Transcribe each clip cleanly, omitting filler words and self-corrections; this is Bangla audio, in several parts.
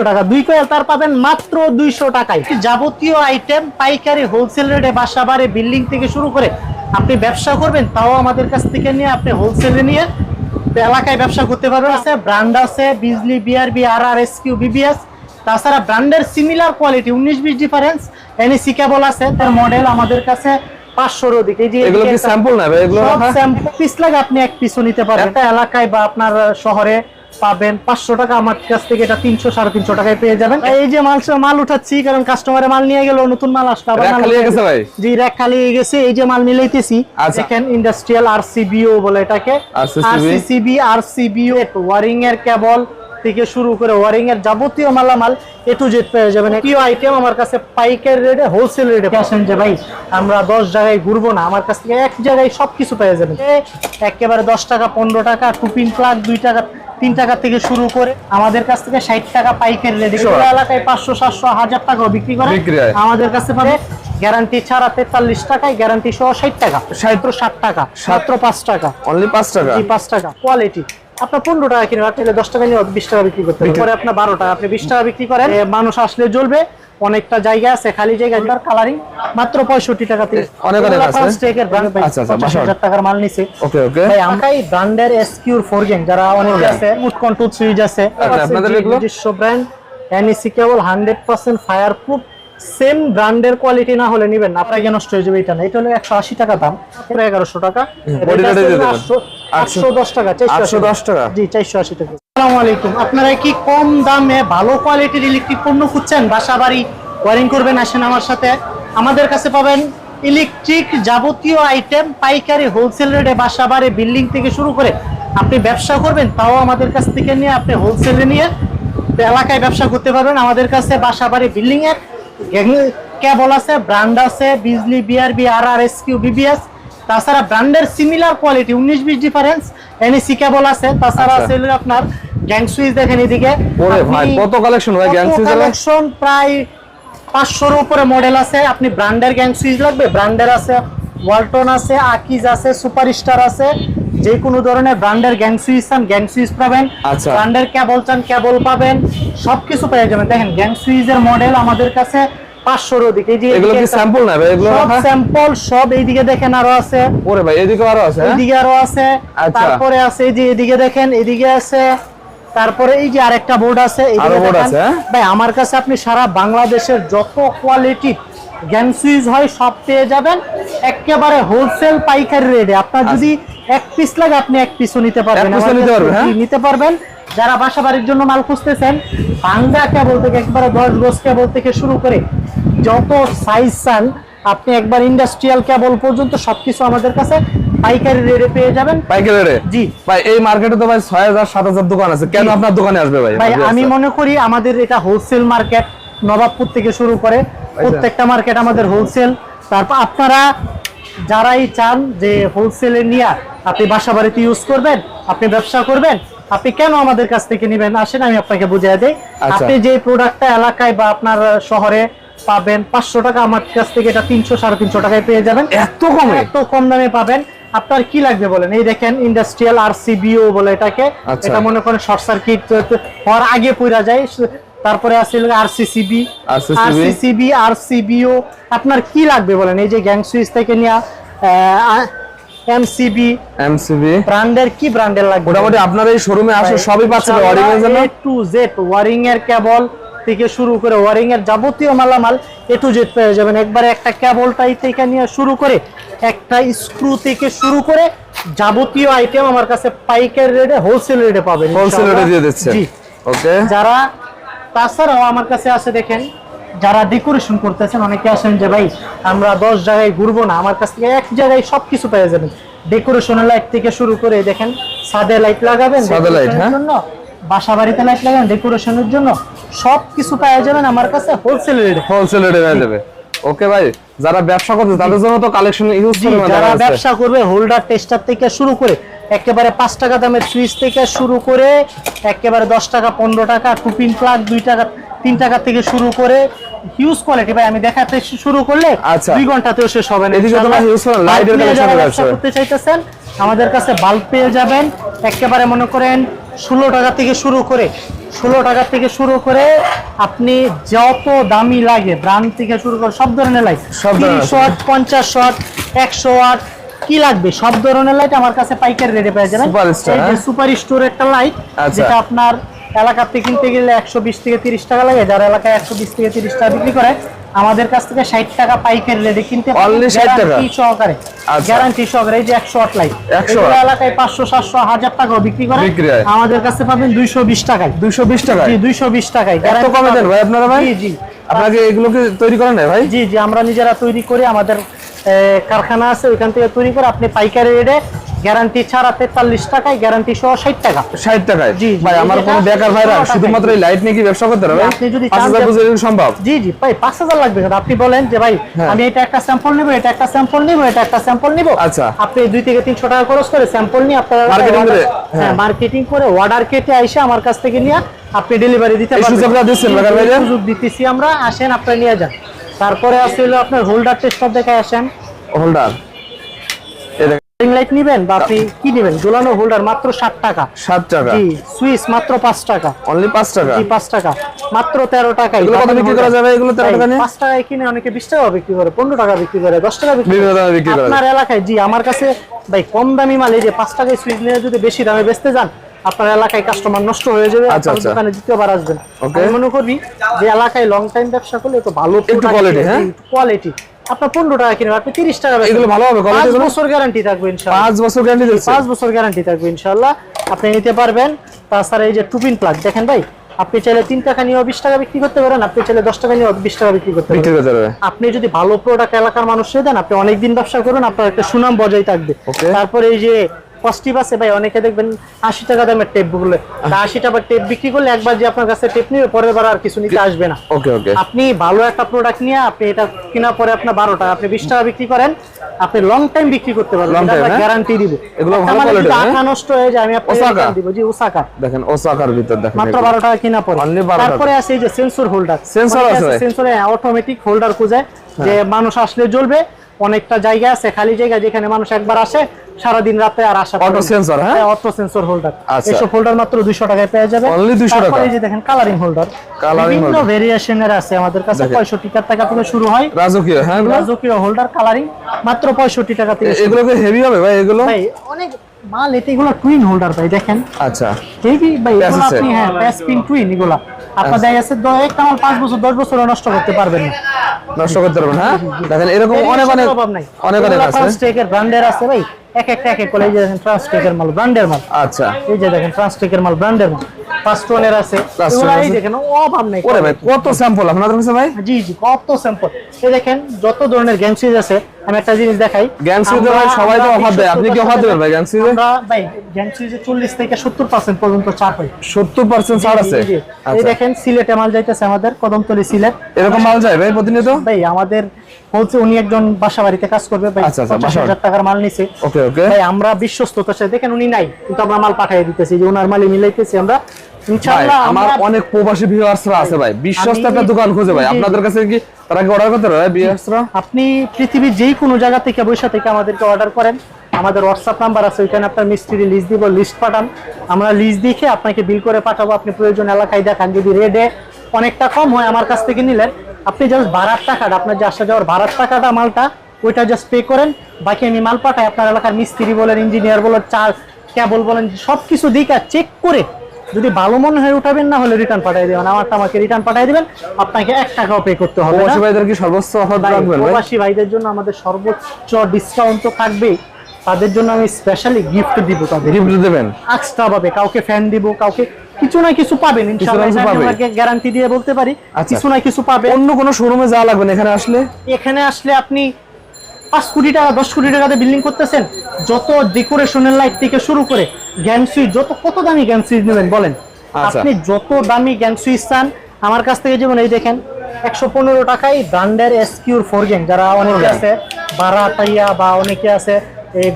টাকা 2 কয়েল তার পাবেন মাত্র 200 টাকায়। যাবতীয় আইটেম পাইকারি হোলসেল রেটে বাসাবাড়ি বিল্ডিং থেকে শুরু করে আপনি ব্যবসা করবেন তাও আমাদের কাছ থেকে নিয়ে আপনি হোলসেলে নিয়ে এলাকায় ব্যবসা করতে পারবেন। আছে ব্র্যান্ড আছে বিজলি, বিআরবি, আরআরএসকিউ, বিবিএস, তাছাড়া ব্র্যান্ডের সিমিলার কোয়ালিটি 19-20 ডিফারেন্স এনএসি কেবল আছে। তার মডেল আমাদের কাছে 500 এর দিকে। এগুলো কি স্যাম্পল না ভাই? এগুলো সব স্যাম্পল পিস লাগে, আপনি এক পিসও নিতে পারবেন। এটা এলাকায় বা আপনার শহরে পাবেন 500 টাকা, আমার কাছ থেকে এটা 300-350 টাকায় পেয়ে যাবেন। এই যে মাল উঠাচ্ছি কারণ কাস্টমারে মাল নিয়ে গেল, নতুন মাল আসছে আবার খালি হয়ে গেছে ভাই। জি র্যাক খালি হয়ে গেছে, এই যে মাল মিলাইতেছি। দেখেন ইন্ডাস্ট্রিয়াল আরসিবিও বলে এটাকে, আরসিসিবি, আরসিবিও ওয়ারিং এর কেবল থেকে শুরু করে ওয়ারিং এর যাবতীয় মালামাল এ টু জেড পেয়ে যাবেন। প্রিয় আইটেম আমার কাছে পাইকারি রেটে হোলসেল রেটে। আসেন যে ভাই আমরা 10 জায়গায় ঘুরবো না, আমার কাছ থেকে এক জায়গায় সবকিছু পেয়ে যাবেন। একেবারে 10 টাকা, 15 টাকা, 2 পিন প্লাগ 2 টাকা, 3 টাকা থেকে শুরু করে আমাদের কাছ থেকে 60 টাকা পাইকারি রেটে। এলাকায় 500, 700, 1000 টাকাও বিক্রি করে, আমাদের কাছে পাবে গ্যারান্টি ছাড়া 43 টাকায়, গ্যারান্টি সহ 60 টাকা, 60 টাকা, মাত্র 5 টাকা, অনলি 5 টাকা। জি 5 টাকা কোয়ালিটি। আপনার 15 টাকা কিনে রাখলে 10 টাকা নিয়ে 20 টাকা বিক্রি করতে পারেন। পরে আপনার 12 টাকা, আপনি 20 টাকা বিক্রি করেন, মানুষ আসলে জ্বলবে। অনেকটা জায়গা আছে খালি জায়গা, তার কালারিং মাত্র 65 টাকা থেকে অনেক আছে। আচ্ছা 50,000 টাকার মাল নিছে। ওকে ওকে ভাই আমরাই ব্র্যান্ডের এসকিউর 4 গেম যারা অনেক আছে, মুড কন্ট্রোল সুইচ আছে আপনাদের এগুলো নিজস্ব ব্র্যান্ড এনএসি কেবল 100% ফায়ার প্রুফ। সেম ব্র্যান্ডের কোয়ালিটি না হলে নেবেন না, আপনাকে নষ্ট হয়ে যাবে। এটা না, এটা হলো 180 টাকা দাম, 1100 টাকা, 810 টাকা, 410 টাকা, জি 480 টাকা। আসসালামু আলাইকুম, আপনারা কি কম দামে ভালো কোয়ালিটির ইলেকট্রিক পণ্য খুঁজছেন? বাসাবাড়ি ওয়ারিং করবেন, আসেন আমার সাথে। আমাদের কাছে পাবেন ইলেকট্রিক যাবতীয় আইটেম পাইকারি হোলসেল রেটে বাসাবাড়ি বিল্ডিং থেকে শুরু করে আপনি ব্যবসা করবেন তাও আমাদের কাছ থেকে নিয়ে আপনি হোলসেলে নিয়ে এলাকায় ব্যবসা করতে পারবেন। আমাদের কাছে বাসাবাড়ি বিল্ডিং এর কেবল আছে, ব্র্যান্ড আছে বিজলি, বিআরবি, আরআরএসকিউ, বিবিএস, তাছাড়া ব্র্যান্ডের সিমিলার কোয়ালিটি 19-20 ডিফারেন্স এনএসি কেবল আছে। তাছাড়া আছে আপনার গ্যাং সুইচ, দেখেন এদিকে। ওরে ভাই কত কালেকশন ভাই গ্যাং সুইচ কালেকশন, প্রায় 500 এর উপরে মডেল আছে। আপনি ব্র্যান্ডের গ্যাং সুইচ লাগবে, ব্র্যান্ডের আছে, ওয়ালটন আছে, আকিজ আছে, সুপারস্টার আছে। যে কোনো ধরনের ব্র্যান্ডের গ্যাং সুইচ চান গ্যাং সুইচ পাবেন, ব্র্যান্ডের কেবল চান কেবল পাবেন, সবকিছু পেয়ে যাবেন। দেখেন গ্যাং সুইচের মডেল আমাদের কাছে 500 এর দিকে। এগুলো কি স্যাম্পল না ভাই? এগুলো সব স্যাম্পল, সব এইদিকে দেখেন আরো আছে। ওরে ভাই এদিকে আরো আছে, এইদিকে আরো আছে, তারপরে আছে এই যে এদিকে দেখেন, এদিকে আছে, তারপরে এই যে আরেকটা বোর্ড আছে, এইদিকে দেখেন। ভাই আমার কাছে আপনি সারা বাংলাদেশের যত কোয়ালিটি গ্যাং সুইচ হয় সব পেয়ে যাবেন একেবারে হোলসেল পাইকারি রেটে। আপনার যদি এক পিস লাগে আপনি এক পিসও নিতে পারবেন, নিতে পারবেন। যারা বাসা বাড়ির জন্য মাল খুঁজতেছেন, ভাঙ্গা কেবল থেকে একবারে 10 গজ কেবল থেকে শুরু করে যত সাইজ চান আপনি একবার ইন্ডাস্ট্রিয়াল কেবল পর্যন্ত সবকিছু আমাদের কাছে পাইকারি রেটে পেয়ে যাবেন। পাইকারি রেটে? জি ভাই। এই মার্কেটে তো ভাই 6000-7000 দোকান আছে, কেন আপনার দোকানে আসবে ভাই? ভাই আমি মনে করি আমাদের এটা হোলসেল মার্কেট, নবাবপুর থেকে শুরু করে প্রত্যেকটা মার্কেট আমাদের হোলসেল। তারপর আপনারা যারাই চান যে হোলসেলে নিয়ে আপনি বাসা বাড়িতে ইউজ করবেন, আপনি ব্যবসা করবেন, আপনি কেন আমাদের কাছ থেকে নেবেন? আসেন আমি আপনাকে বুঝিয়ে দেই। আপনি যে প্রোডাক্টটা এলাকায় বা আপনার শহরে পাবেন 500 টাকা, আমার কাছ থেকে এটা 300-350 টাকায় পেয়ে যাবেন। এত কমে, এত কম দামে পাবেন। আপনার কি লাগবে বলেন? এই দেখেন ইন্ডাস্ট্রিয়াল আরসিবিও বলে এটাকে, এটা মনে করেন শর্ট সার্কিট হওয়ার আগে পড়া যায়। তারপরে আছে আরসিসিবি, আরসিবিও। আপনার কি লাগবে বলেন? এই যে গ্যাং সুইচ থেকে নিয়ে এমসিবি ব্র্যান্ডের কি ব্র্যান্ডের লাগবে? মোটামুটি আপনার এই শোরুমে আসে সবই পাচ্ছেন ওয়ারিং এর জন্য, এ টু জেড ওয়ারিং এর কেবল থেকে শুরু করে ওয়ারিং এর যাবতীয় মালামাল এ টু জেড পেয়ে যাবেন। একবারে একটা কেবলটাই থেকে নিয়ে শুরু করে একটা স্ক্রু থেকে শুরু করে যাবতীয় আইটেম আমার কাছে পাইকারি রেটে হোলসেল রেটে পাবেন। হোলসেল রেটে দিয়ে দিচ্ছেন? জি ওকে। যারা তাছাড়াও আমার কাছে আছে, দেখেন যারা ডেকোরেশন করতেছেন, অনেকে আসেন যে ভাই আমরা 10 জায়গায় ঘুরবো না, আমার কাছ থেকে এক জায়গায় সবকিছু পেয়ে যাবেন। ডেকোরেশনের লাইট থেকে শুরু করে দেখেন, ছাদে লাইট লাগাবেন ডেকোরেশনের জন্য, বাসা বাড়িতে লাইট লাগাবেন ডেকোরেশনের জন্য, সবকিছু পেয়ে যাবেন আমার কাছে হোলসেল রেটে। হোলসেল রেটে পেয়ে যাবে। ওকে ভাই, যারা ব্যবসা করতে তাদের জন্য তো কালেকশন ইউজ করবে, যারা ব্যবসা করবে হোল্ডার টেস্টার থেকে শুরু করে একেবারে 5 টাকা দামের সুইচ থেকে শুরু করে একেবারে 10 টাকা, 15 টাকা, 2 পিন প্লাগ 2 টাকা, 3 টাকা থেকে শুরু করে হিউজ কোয়ালিটি। ভাই আমি দেখাতে শুরু করলে 2 ঘন্টাতেও শেষ হবে না। এদিকে তোমরা হিউজ লাইটের কালেকশন ব্যবসা করতে চাইতেছেন, আমাদের কাছে বাল্ব পেয়ে যাবেন একেবারে মনে করেন 16 টাকা থেকে শুরু করে 16 টাকা থেকে শুরু করে আপনি যত দামি লাগে ব্র্যান্ড থেকে শুরু করে সব ধরনের লাইট, সব ধরনের 30 ওয়াট 50 ওয়াট 100 ওয়াট কি লাগবে সব ধরনের লাইট আমার কাছে পাইকারি রেটে পেয়ে যাবেন। সুপারস্টার, এই যে সুপার স্টোর একটা লাইট, আচ্ছা। যেটা আপনার এলাকাতে কিনতে গেলে 120 থেকে 30 টাকা লাগে, যার এলাকায় 120 থেকে 30 টাকা বিক্রি করে আমাদের কাছ থেকে 60 টাকা পাইকারি রেটে কিনতে Only 60 টাকা? গ্যারান্টি সহকারে, আচ্ছা। গ্যারান্টি সহকারে। এই যে 100 ওয়াট লাইট 100 এগুলো ওয়াট। এলাকায় 500 700 1000 টাকাও বিক্রি করে, বিক্রি হয়। আমাদের কাছে পাবেন 220 টাকায়। 220 টাকা? জি 220 টাকায় এত গ্যারান্টি কমে দেন ভাই আপনারা ভাই? জি জি আপনাকে এগুলো কি তৈরি করেন না ভাই? জি জি আমরা নিজেরা তৈরি করি, আমাদের কারখানা আছে ওইখান থেকে তৈরি করে আপনি পাইকারি রেটে গ্যারান্টি ছাড়া 43 টাকায়, গ্যারান্টি সহ 60 টাকা। 60 টাকায়? জি, জি। ভাই আমার এটা কোনো বেকার ভাইরা 16 টাকায়। শুধুমাত্র এই লাইট নিয়ে কি ব্যবসা করতে পারবে? আপনি যদি চান 5000 যে- বুঝে সম্ভব? জি জি ভাই 5000 লাগবে না, আপনি বলেন যে ভাই হ্যাঁ। আমি এটা একটা স্যাম্পল নিব, এটা একটা স্যাম্পল নিব, এটা একটা স্যাম্পল নিব, আচ্ছা। আপনি 2 থেকে 300 টাকা খরচ করে স্যাম্পল নিয়ে আপনারা Marketing করে, হ্যাঁ। মার্কেটিং করে অর্ডার কেটে আইসা আমার কাছ থেকে নিয়ে আপনি ডেলিভারি দিতে এই পারবেন। সুযোগটা দিচ্ছেন বেকার ভাইদের? সুযোগ দিতেছি আমরা, আসেন আপনারা নিয়ে যান। তারপরে আছে হলো আপনার হোল্ডার টেস্টার দেখে আসেন, হোল্ডার রিং লাইট নিবেন বা আপনি কি নেবেন, ঝোলানো হোল্ডার মাত্র 60 টাকা। 7 টাকা? জি সুইচ মাত্র 5 টাকা। অনলি 5 টাকা? জি 5 টাকা মাত্র 13 টাকা। এগুলো কত বিক্রি করা যাবে এগুলো 13 টাকা নিয়ে? 5 টাকায় কিনে অনেকে 20 টাকা বিক্রি করে, 15 টাকা বিক্রি করে, 10 টাকা বিক্রি বিভিন্ন করে। দামে বিক্রি করে। আপনার এলাকায় জি আমার কাছে ভাই কম দামি মাল, এই যে 5 টাকায় সুইচ নিয়ে যদি বেশি দামে বেচতে যান আপনার এলাকায় কাস্টমার নষ্ট হয়ে যাবে, আচ্ছা, আপনার আচ্ছা। দোকানে দ্বিতীয়বার আসবেন। Okay. আমি মনে করি যে এলাকায় লং টাইম ব্যবসা করলে তো ভালো একটু quality, হ্যাঁ? কোয়ালিটি আপনার 15 টাকা কিনবেন, আপনি 30 টাকা বেচবেন। এগুলো ভালো হবে quality 5 গুলো? বছর গ্যারান্টি থাকবে ইনশাআল্লাহ। 5 বছর গ্যারান্টি দিচ্ছে? 5 বছর গ্যারান্টি থাকবে ইনশাআল্লাহ, আপনি নিতে পারবেন। তাছাড়া এই যে টুপিন প্লাগ দেখেন ভাই, আপনি চাইলে 3 টাকা নিয়েও 20 টাকা বিক্রি করতে পারেন, আপনি চাইলে 10 টাকা নিয়েও 20 টাকা বিক্রি করতে বিক্রি পারেন। করতে পারবে? আপনি যদি ভালো প্রোডাক্ট এলাকার মানুষকে দেন, আপনি অনেকদিন ব্যবসা করুন, আপনার একটা সুনাম বজায় থাকবে। Okay. তারপরে এই যে কস্টিভ আছে ভাই, অনেকে দেখবেন 80 টাকা দামের টেপ গুলো, 80 টাকার টেপ বিক্রি করলে একবার যে আপনার কাছে টেপ নিবে পরের বার আর কিছু নিতে আসবে না। ওকে ওকে। আপনি ভালো একটা প্রোডাক্ট নিয়ে আপনি এটা কেনার পরে আপনার 12 টাকা, আপনি 20 টাকা বিক্রি করেন, আপনি লং টাইম বিক্রি করতে পারবেন, Long এটা time, আমরা হ্যাঁ? গ্যারান্টি দিব। এগুলো ভালো আমার যদি quality, হ্যাঁ? আঠা নষ্ট হয়ে যায় আমি আপনাকে ওসাকা? রিটার্ন দিব। জি ওসাকা দেখেন ওসাকার ভিতর দেখেন মাত্র এগুলো। 12 টাকা কিনা পড়ে। Only 12 টাকা। তারপরে আছে এই যে সেন্সর হোল্ডার। Sensor আছে? সেন্সরে অটোমেটিক হোল্ডার খুঁজে যে মানুষ আসলে জ্বলবে, অনেকটা জায়গা আছে খালি জায়গা যেখানে মানুষ একবার আসে সারাদিন রাতে আর আসা Auto sensor, হ্যাঁ? Auto sensor holder. আচ্ছা। এইসব হোল্ডার মাত্র 200 টাকায় পেয়ে যাবে। Only 200 টাকা? তারপরে এই যে দেখেন কালারিং হোল্ডার, Colouring বিভিন্ন holder। ভেরিয়েশনের আছে আমাদের কাছে। দেখেন। 65 টাকা থেকে শুরু হয় রাজকীয়, হ্যাঁ এগুলো? রাজকীয় হোল্ডার কালারিং মাত্র 65 টাকা থেকে শুরু। এগুলো কি হেভি হবে ভাই এগুলো? ভাই অনেক মাল, এগুলো টুইন হোল্ডার ভাই দেখেন। আচ্ছা। হেভি ভাই, Pass এগুলো আছে? আপনি হ্যাঁ প্যাস পিন টুইন এগুলা আপনার দেখা যাচ্ছে একটা মাল 5 বছর 10 বছর নষ্ট করতে পারবেন না। নষ্ট করতে পারবেন, হ্যাঁ? দেখেন এরকম অনেক অনেক অভাব নাই। অনেক অনেক আছে। ট্রান্সটেকের ব্র্যান্ডের আছে ভাই, এক একটা এক এক করে। এই যে দেখেন ট্রান্সটেকের মাল, ব্র্যান্ডের মাল। আচ্ছা। এই যে দেখেন ট্রান্সটেকের মাল, ব্র্যান্ডের মাল। ফার্স্ট ওয়ানের আছে, First এগুলো one এই আছে। দেখেন অভাব নাই। ওরে ভাই কত স্যাম্পল আপনাদের কাছে ভাই? জি জি কত স্যাম্পল। এই দেখেন যত ধরনের গ্যাং সুইচ আছে, আমি একটা জিনিস দেখাই। গ্যাং সুইচে ভাই সবাই তো অফার দেয়, আপনি কি অফার দেবেন ভাই গ্যাং সুইচে? আমরা ভাই গ্যাং সুইচে 40 থেকে 70% পর্যন্ত ছাড় পাই। 70% ছাড় আছে? জি, জি। এই আচ্ছা। দেখেন সিলেটে মাল যাইতেছে আমাদের, কদমতলী সিলেট। এরকম মাল যায় ভাই প্রতিনিয়ত? ভাই আমাদের বলছে উনি একজন বাসা বাড়িতে কাজ করবে ভাই, আচ্ছা, আচ্ছা, 50,000 টাকার মাল নিছে। ওকে ওকে। ভাই আমরা বিশ্বস্ততার সাথে, দেখেন উনি নাই কিন্তু আমরা মাল পাঠিয়ে দিতেছি, যে ওনার মালই মিলাইতেছি আমরা ভাই ইনশাআল্লাহ। আমার আমরা অনেক প্রবাসী ভিউয়ার্সরা আছে ভাই, বিশ্বস্ত একটা দোকান খুঁজে ভাই, জি, জি। আপনাদের কাছে কি তারা কি অর্ডার করতে পারে ভাই ভিউয়ার্সরা? আপনি পৃথিবীর যেই কোনো জায়গা থেকে বসে থেকে আমাদেরকে অর্ডার করেন, আমাদের হোয়াটসঅ্যাপ নাম্বার আছে, ওইখানে আপনার মিস্ত্রি লিস্ট দিব, লিস্ট পাঠান, আমরা লিস্ট দেখে আপনাকে বিল করে পাঠাবো। আপনি প্রয়োজন এলাকায় দেখান, যদি রেডে অনেকটা কম হয় আমার কাছ থেকে নিলেন, আপনি জাস্ট ভাড়ার টাকাটা, আপনার যে আসা যাওয়ার ভাড়ার টাকাটা মালটা ওইটা জাস্ট পে করেন, বাকি আমি মাল পাঠাই। আপনার এলাকার মিস্ত্রি বলেন, ইঞ্জিনিয়ার বলেন, চার কেবল বলেন, সব কিছু দিকে চেক করে যদি ভালো মনে হয় উঠাবেন, না হলে রিটার্ন পাঠিয়ে দেবেন। আমাকে রিটার্ন পাঠিয়ে দিবেন, আপনাকে 1 টাকাও পে করতে হবে না। প্রবাসী ভাইদের কি সর্বোচ্চ অফার ভাই, রাখবেন ভাই? প্রবাসী ভাইদের জন্য আমাদের সর্বোচ্চ ডিসকাউন্ট তো থাকবেই, তাদের জন্য আমি স্পেশালি গিফট দিব। তাদের গিফট দেবেন? এক্সট্রা পাবে, কাউকে ফ্যান দিব, কাউকে কিছু না কিছু পাবেন ইনশাআল্লাহ। কিছু না কিছু এটা আমি পাবে। আপনাকে গ্যারান্টি দিয়ে বলতে পারি, আচ্ছা। কিছু না কিছু পাবে। অন্য কোনো শোরুমে যাওয়া লাগবে না এখানে আসলে? এখানে আসলে আপনি 5 কোটি টাকা 10 কোটি টাকাতে বিল্ডিং করতেছেন, যত ডেকোরেশনের লাইট থেকে শুরু করে গ্যাং সুইচ, যত কত দামি গ্যাং সুইচ নেবেন বলেন, আচ্ছা। আপনি যত দামি গ্যাং সুইচ চান আমার কাছ থেকে। যেমন এই দেখেন 115 টাকায় ব্র্যান্ডের এসকিউর 4 গ্যাং, যারা অনেকে আছে বারাটাইয়া বা অনেকে আছে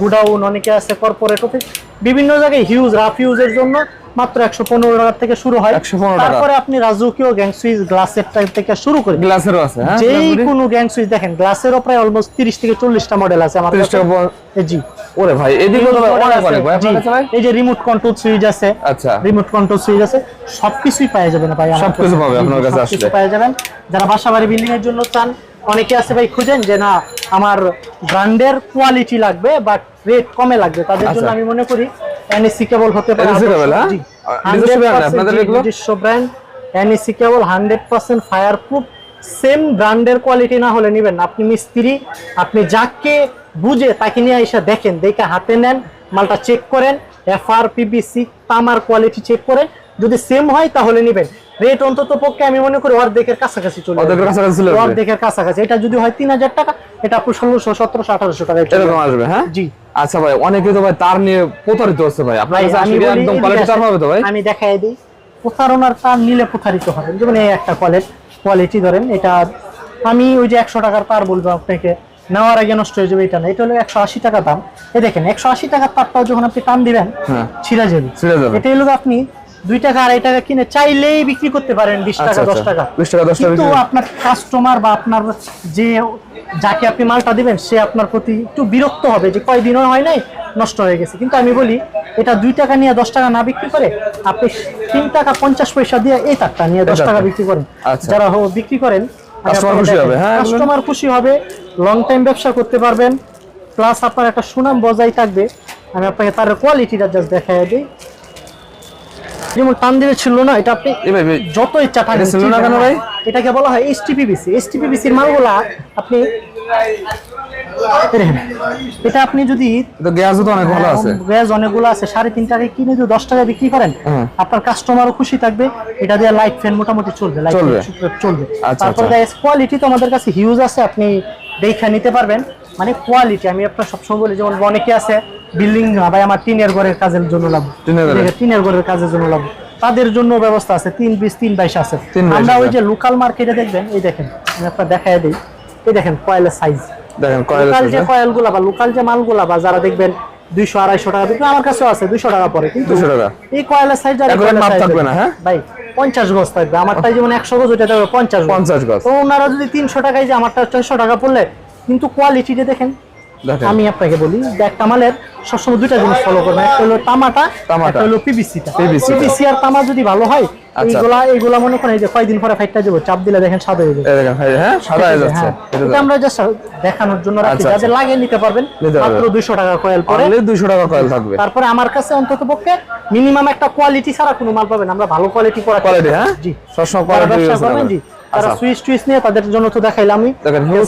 গুডাউন, অনেকে আছে কর্পোরেট অফিস, বিভিন্ন জায়গায় হিউজ রাফ ইউজের জন্য মাত্র 115 টাকা থেকে শুরু হয়। 115 টাকা। তারপরে আপনি রাজকীয় গ্যাং সুইচ গ্লাসের টাইপ থেকে শুরু করে গ্লাসেরও আছে, হ্যাঁ? যেই কোনো গ্যাং সুইচ দেখেন, গ্লাসেরও প্রায় অলমোস্ট 30 থেকে 40টা মডেল আছে আমার 30 কাছে। টাকা জি ওরে ভাই এদিকে তো ভাই অনেক ভাই আপনার কাছে ভাই এই যে রিমোট কন্ট্রোল সুইচ আছে। আচ্ছা, রিমোট কন্ট্রোল সুইচ আছে, সবকিছুই পাওয়া যাবে না ভাই, সবকিছু পাবে আপনার কাছে আসলে, সবকিছু পাওয়া যাবেন। যারা বাসাবাড়ি বিল্ডিং এর জন্য চান, অনেকে আছে ভাই খুঁজেন যে না আমার ব্র্যান্ডের কোয়ালিটি লাগবে বাট রেট কমে লাগবে, তাদের জন্য আমি মনে করি এনএসসি কেবল হতে পারে। এনএসসি কেবল, হ্যাঁ নিজস্ব ব্র্যান্ড আপনাদের এগুলো, নিজস্ব ব্র্যান্ড এনএসসি কেবল 100% ফায়ার প্রুফ। সেম ব্র্যান্ডের কোয়ালিটি না হলে নেবেন না। আপনি মিস্ত্রি, আপনি যাকে বুঝে তাকে নিয়ে এসে দেখেন, দেখে হাতে নেন, মালটা চেক করেন, এফআর পিবিসি তামার কোয়ালিটি চেক করেন, যদি সেম হয় তাহলে নেবেন। রেট অন্তত পক্ষে আমি মনে করি অর্ধেকের কাছাকাছি চলে যাবে, অর্ধেকের কাছাকাছি। এটা যদি হয় 3000 টাকা, এটা আপনি 1600, 1700, 1800 টাকা এরকম আসবে। হ্যাঁ জি। আচ্ছা ভাই, অনেকে তো ভাই তার নিয়ে প্রতারিত হচ্ছে ভাই, আপনার কাছে আসলে একদম কোয়ালিটি তার হবে তো ভাই? আমি দেখাই দিই, প্রতারণার তার নিলে প্রতারিত হবেন। যেমন এই একটা কোয়ালিটি ধরেন, এটা আমি ওই যে 100 টাকার তার বলবো আপনাকে, নেওয়ার আগে নষ্ট হয়ে যাবে, এটা না, এটা হলো 180 টাকা দাম। এই দেখেন 180 টাকার তারটাও যখন আপনি টান দিবেন ছিঁড়া যাবে। এটা হলো আপনি 2 টাকা 2.5 টাকা কিনে চাইলেই বিক্রি করতে পারেন 20 টাকা 10 টাকা, কিন্তু আপনার কাস্টমার বা আপনার যে যাকে আপনি মালটা দিবেন সে আপনার প্রতি একটু বিরক্ত হবে যে কয়দিনও হয় নাই নষ্ট হয়ে গেছে। কিন্তু আমি বলি এটা 2 টাকা নিয়ে 10 টাকা না বিক্রি করে আপনি 3 টাকা 50 পয়সা দিয়ে এই তারটা নিয়ে 10 টাকা বিক্রি করেন। যারা বিক্রি করেন কাস্টমার খুশি হবে, লং টাইম ব্যবসা করতে পারবেন, প্লাস আপনার একটা সুনাম বজায় থাকবে। আমি আপনাকে তার কোয়ালিটিটা জাস্ট দেখাই দিই। যেমন টান দিলে ছিল না, এটা আপনি যত ইচ্ছা টান ছিল না কেন ভাই, এটাকে বলা হয় এসটিপিবিসি। এসটিপিবিসির মালগুলা আপনি এটা আপনি যদি গ্যাসও তো অনেক ভালো আছে, গ্যাস অনেকগুলো আছে, 3.5 টাকায় কিনে যদি 10 টাকা বিক্রি করেন আপনার কাস্টমারও খুশি থাকবে। এটা দিয়ে লাইট ফ্যান মোটামুটি চলবে, লাইট চলবে। তারপরে গ্যাস কোয়ালিটি তো আমাদের কাছে হিউজ আছে, আপনি দেখে নিতে পারবেন। মানে কোয়ালিটি আমি আপনার সবসময় বলি, যেমন অনেকে আছে বিল্ডিং ভাই আমার টিনের ঘরের কাজের জন্য লাগবে, টিনের ঘরের কাজের জন্য লাগবে, তাদের জন্য ব্যবস্থা আছে, 320, 322 আছে। আমরা ওই যে লোকাল মার্কেটে দেখবেন, এই দেখেন আমি আপনার দেখাই দিই, এই দেখেন কয়েলের সাইজ, লোকাল যে কয়েলগুলা বা লোকাল যে মালগুলা বা যারা দেখবেন 200-250 টাকা বিক্রি, আমার কাছেও আছে 200 টাকা পরে, কিন্তু এই কয়েলের সাইজ থাকবে না ভাই 50 গজ থাকবে। আমারটাই যেমন 100 গজ, ওইটা থাকবে 50 গজ। তো ওনারা যদি 300 টাকায় যে আমারটা 400 টাকা পড়লে, কিন্তু কোয়ালিটিটা দেখেন। আমি আপনাকে বলি একটা মালের সবসময় 2টা জিনিস ফলো করবেন, একটা হলো তামাটা, একটা হলো পিভিসিটা। পিভিসি আর তামা যদি ভালো হয়, এইগুলা মনে করেন এই যে কয়দিন পরে ফাইটটা যাবে, চাপ দিলে দেখেন সাদা হয়ে যাবে। হ্যাঁ সাদা হয়ে যাচ্ছে। এটা আমরা জাস্ট দেখানোর জন্য রাখি, যাদের লাগে নিতে পারবেন। মাত্র 200 টাকা কয়েল পড়ে, 200 টাকা কয়েল থাকবে। তারপরে আমার কাছে অন্তত পক্ষে মিনিমাম একটা কোয়ালিটি ছাড়া কোনো মাল পাবেন, আমরা ভালো কোয়ালিটি পড়া কোয়ালিটি। হ্যাঁ জি, সবসময় কোয়ালিটি করবেন জি। যারা সুইচ টুইচ নিয়ে তাদের জন্য তো দেখাইলামই,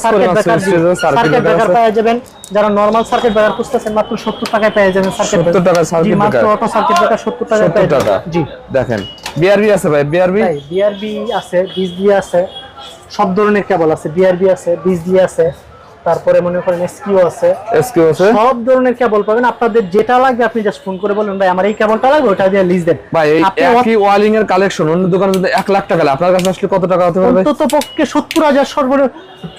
সার্কিট ব্রেকার পেয়ে যাবেন। যারা নরমাল সার্কিট ব্রেকার খুঁজতেছেন মাত্র 70 টাকায় পেয়ে যাবেন। 70 টাকা সার্কিট ব্রেকার, মাত্র অটো সার্কিট ব্রেকার 70 টাকায় পেয়ে যাবেন জি। দেখেন বিআরবি আছে ভাই, বিআরবি আছে, বিএসডি আছে, সব ধরনের কেবল আছে, বিআরবি আছে, বিএসডি আছে, তারপরে মনে করেন এসকিউ আছে, সব ধরনের কেবল পাবেন। আপনাদের যেটা লাগবে আপনি জাস্ট ফোন করে বলুন ভাই আমার এই কেবলটা লাগবে, ওটা দিয়ে লিস্ট দেন ভাই। একই ওয়ালিং এর কালেকশন অন্য দোকানে যদি 1 লাখ টাকা লাগে, আপনার কাছে আসলে কত টাকা হতে পারবে? অন্তত পক্ষে 70,000,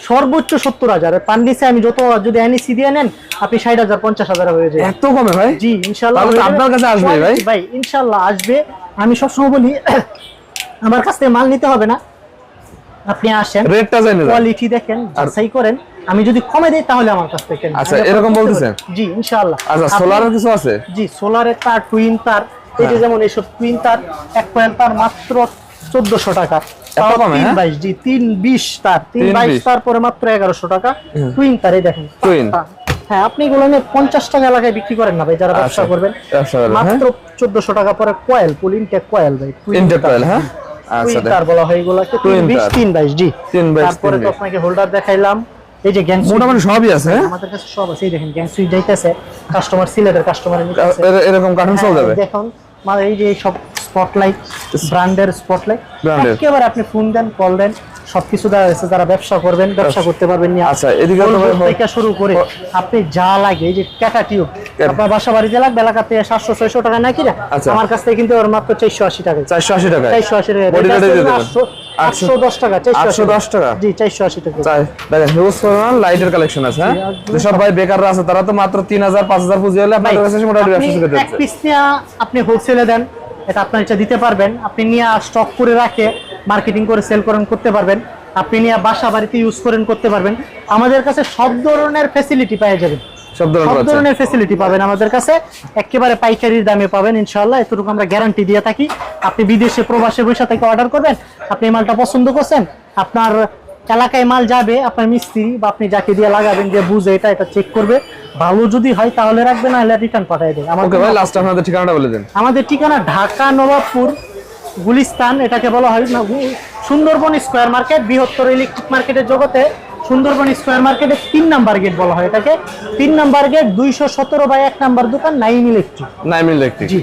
সর্বোচ্চ 70,000। তার নিচে আমি যত যদি এনএসসি দিয়ে নেন আপনি 60,000 50,000 হয়ে যায়। এত কমে ভাই? জি ইনশাআল্লাহ আপনার কাছে আসবে ভাই, ভাই ইনশাআল্লাহ আসবে। আমি সবসময় বলি আমার কাছ থেকে মাল নিতে হবে না, আপনি আসেন, রেটটা জানেন, কোয়ালিটি দেখেন, যাচাই করেন। আমি যদি কমে দেই তাহলে আমার কাছ থেকে কেন। আচ্ছা এরকম বলতেছেন? জি ইনশাআল্লাহ। আচ্ছা সোলারের কিছু আছে? জি সোলারের তার, টুইন তার, এই যে যেমন এইসব টুইন তার, এক কয়েল তার মাত্র 1400 টাকা। এত কমে? 322 জি, 320 তার, 322 তার পরে মাত্র 1100 টাকা টুইন তার। এই দেখেন টুইন। হ্যাঁ আপনি এগুলো নিয়ে 50 টাকা এলাকায় বিক্রি করেন না ভাই, যারা ব্যবসা করবেন মাত্র 1400 টাকা পরে কয়েল, ফুল ইনটেক কয়েল ভাই, ইনটেক কয়েল। হ্যাঁ আচ্ছা তার বলা হয় এগুলোকে 322 জি। তারপরে তো আপনাকে হোল্ডার দেখাইলাম, এই যে গ্যাং মোটামুটি সবই আছে আমাদের কাছে, সব আছে। এই দেখেন গ্যাং সুইচ যাইতেছে, কাস্টমার সিলেটের কাস্টমারের নিতেছে, এরকম কার্টুন চলে যাবে। দেখুন মানে এই যে সব স্পটলাইট, ব্র্যান্ডের স্পটলাইট, একেবারে আপনি ফোন দেন, কল দেন, সবকিছু দেওয়া আছে। যারা ব্যবসা করবেন, ব্যবসা করতে পারবেন না। আচ্ছা এদিকে থেকে শুরু করে আপনি যা লাগে, এই যে ক্যাটা টিউব আপনার বাসা বাড়িতে লাগবে, এলাকাতে 700-600 টাকা না কিনা, আমার কাছ থেকে কিন্তু মাত্র 480 টাকা। 480 টাকা, 480 টাকা, 810 টাকা, 410 টাকা জি, 480 টাকা। দেখেন হিউজ পরিমাণ লাইটের কালেকশন আছে। হ্যাঁ যেসব ভাই বেকাররা আছে তারা তো মাত্র 3000-5000 পুঁজি হলে আপনাদের কাছে মোটামুটি ব্যবসা শুরু করতে পারবেন। এক পিস নিয়ে আপনি হোলসেলে দেন, এটা আপনার ইচ্ছা দিতে পারবেন। আপনি নিয়ে স্টক করে রাখে মার্কেটিং করে সেল করেন করতে পারবেন। আপনি নিয়ে বাসা বাড়িতে ইউজ করেন করতে পারবেন। আমাদের কাছে সব ধরনের ফ্যাসিলিটি পেয়ে যাবেন, সব সব ধরনের ধরনের ফ্যাসিলিটি পাবেন আমাদের কাছে, একেবারে পাইকারির দামে পাবেন ইনশাআল্লাহ। এতটুকু আমরা গ্যারান্টি দিয়ে থাকি। আপনি বিদেশে প্রবাসে বসে থেকে অর্ডার করবেন, আপনি এই মালটা পছন্দ করছেন, আপনার এলাকায় মাল যাবে, আপনার মিস্ত্রি বা আপনি যাকে দিয়ে লাগাবেন যে বুঝে এটা চেক করবে, ভালো যদি হয় তাহলে রাখবেন, না হলে রিটার্ন পাঠিয়ে দেবে। ওকে ভাই, লাস্ট আপনাদের ঠিকানাটা বলে দেন। আমাদের ঠিকানা ঢাকা নবাবপুর গুলিস্তান, এটাকে বলা হয় না সুন্দরবন স্কয়ার মার্কেট, বৃহত্তর ইলেকট্রিক মার্কেটের জগতে সুন্দরবন স্কয়ার মার্কেটের 3 নাম্বার গেট বলা হয় এটাকে। 3 নাম্বার গেট 217/1 নাম্বার দোকান নাইম ইলেকট্রিক। নাইম ইলেকট্রিক। জি।